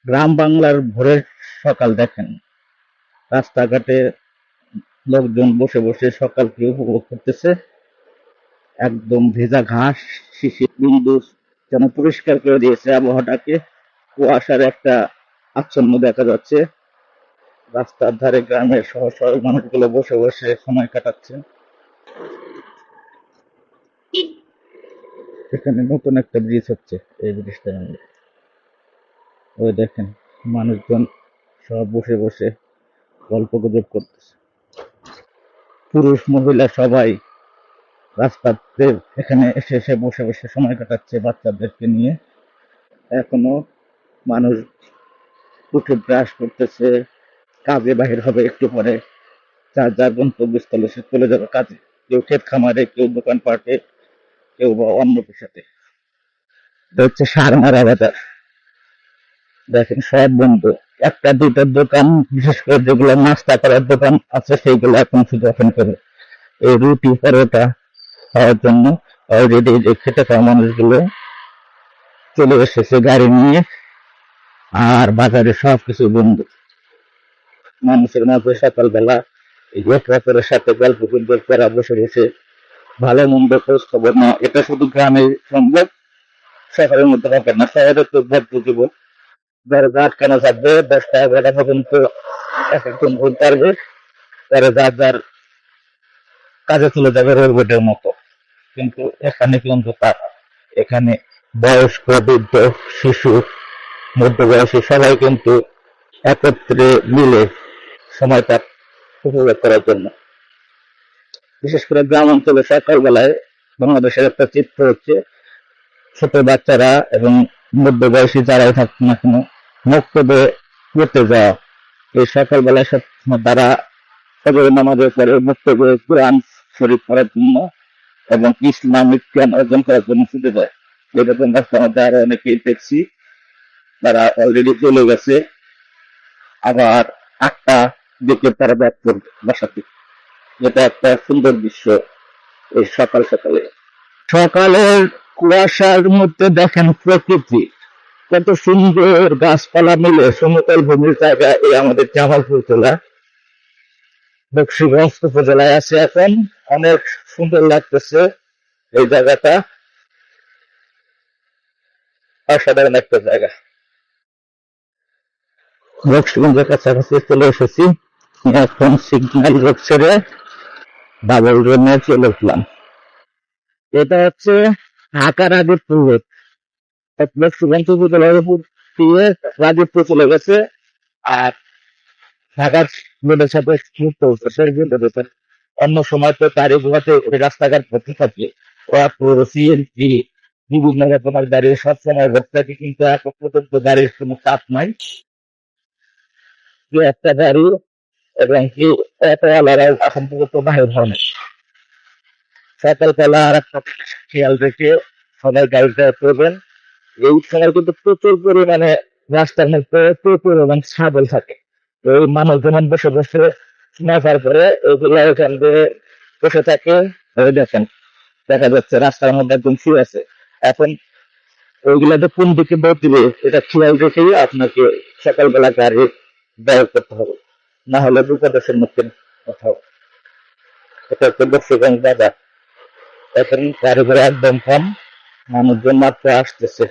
গ্রাম বাংলার ভোরের সকাল দেখেন, রাস্তাঘাটে লোকজন বসে বসে সকালকে উপভোগ করতেছে। একদম ভেজা ঘাস, শিশির বিন্দু যেন পরিষ্কার করে দিয়েছে আবহাওয়াটাকে। কুয়াশার একটা আচ্ছন্ন দেখা যাচ্ছে। রাস্তার ধারে গ্রামের সহজ সরল মানুষগুলো বসে বসে সময় কাটাচ্ছে। এখানে নতুন একটা ব্রিজ হচ্ছে, এই ব্রিজটা ওই দেখেন, মানুষজন সব বসে বসে গল্প গুজব করতেছে। পুরুষ মহিলা সবাই রাস্তাতে এখানে এসে এসে বসে বসে সময় কাটাচ্ছে বাচ্চাদেরকে নিয়ে। এখনো মানুষ উঠে ব্রাশ করতেছে, কাজে বাহির হবে একটু পরে, যার যার গন্তব্যস্থলে সে চলে যাবে কাজে। কেউ ক্ষেত খামারে, কেউ দোকান পাটে, কেউ বা অন্য পেশাতে। এটা হচ্ছে সারমারা বাজার। দেখেন সব বন্ধ, একটা দুইটার দোকান, বিশেষ করে যেগুলো নাস্তা করার দোকান আছে সেইগুলো এখন শুধু ওপেন করে। এই রুটি পরোটা খাওয়ার জন্য অলরেডি যে খেতে খাওয়া মানুষগুলো চলে এসেছে গাড়ি নিয়ে। আর বাজারে সবকিছু বন্ধ। মানুষের মাঝে সকালবেলা এই একরাতের সাথে গল্প গুজব করা, বসে বসে ভালো মন্দ খোঁজ খবর না, এটা শুধু গ্রামে সম্ভব, শহরের মধ্যে হবে না। শহরে তো ভদ্র জীবন, যারা আটকানো থাকবে 10টা 11টা পর্যন্ত এক একজন ভোট পারবে, তারা যার যার কাজে চলে যাবে রোবটের মতো। কিন্তু এখানে কিন্তু তা, এখানে বয়স্ক, বৃদ্ধ, শিশু, মধ্যবয়সী সবাই কিন্তু একত্রে মিলে সময়টা উপভোগ করার জন্য। বিশেষ করে গ্রাম অঞ্চলে সকালবেলায় বাংলাদেশের একটা চিত্র হচ্ছে, ছোট বাচ্চারা এবং মধ্যবয়সী যারাই থাকুক না কেন মক্তবে পড়তে যাওয়া। এই সকালবেলায় তারা ফজরের নামাজের পরে মক্তবে কোরআন শরীফ পড়ার জন্য এবং ইসলামিক জ্ঞান অর্জন করার জন্য ছুটে যায়। এরকম রাস্তার মধ্যে আরো অনেকেই দেখছি, তারা অলরেডি চলে গেছে। আবার 8টা দিকে তারা ব্যাক করবে বাসাতে। এটা একটা সুন্দর দৃশ্য এই সকাল সকালে। সকালের কুয়াশার মধ্যে দেখেন প্রকৃতি কত সুন্দর, গাছপালা মিলে সমতল ভূমির জায়গা। এই আমাদের জামালপুর জেলা, বকশীগঞ্জ উপজেলায় আছে এখন। অনেক সুন্দর লাগতেছে এই জায়গাটা, অসাধারণ একটা জায়গা। বকশীগঞ্জের কাছাকাছি চলে এসেছি, এখন সিগন্যাল রোড ছেড়ে ডাবল রোডে চলে উঠলাম। এটা হচ্ছে ঢাকার আগের রোড। বকশীগঞ্জ উপজেলার উপর দিয়ে রাজীবপুর চলে গেছে, আর ঢাকার রোডের সাথে যুক্ত হচ্ছে সেই রোডের। অন্য সময় তো গাড়ি ঘোড়াতে ওই রাস্তাঘাট ভর্তি থাকে, ওয়াপুর, সিএনজি, বিভিন্ন রকমের গাড়ি সবসময় ভর্তি থাকে, কিন্তু এখন পর্যন্ত গাড়ির কোনো চাপ নাই। দু একটা গাড়ি এবং কি অটোওয়ালারা এখন পর্যন্ত বাহির হয় না। সকালবেলা আর একটা খেয়াল রেখে সবাই গাড়িটা করবেন। এই সময় কিন্তু প্রচুর পরিমাণে রাস্তার মধ্যে প্রচুর পরিমাণ ছাগল থাকে। তো এই মানুষ যেমন বসে বসে নেওয়ার পরে ওইগুলো ওখান দিয়ে বসে থাকে। ওই দেখেন, দেখা যাচ্ছে রাস্তার মধ্যে একদম শুয়ে আছে। এখন ওইগুলাতে কোন দিকে দৌড় দিবে এটা খেয়াল রেখেই আপনাকে সকালবেলা গাড়ি ব্যয় করতে হবে, না হলে বিপদের সম্মুখীন হতে হবে। এটা হচ্ছে বক্সিগঞ্জ বাজার। এখন গাড়ি ঘোড়া একদম কম, মানুষজন মাত্র আসতেছে।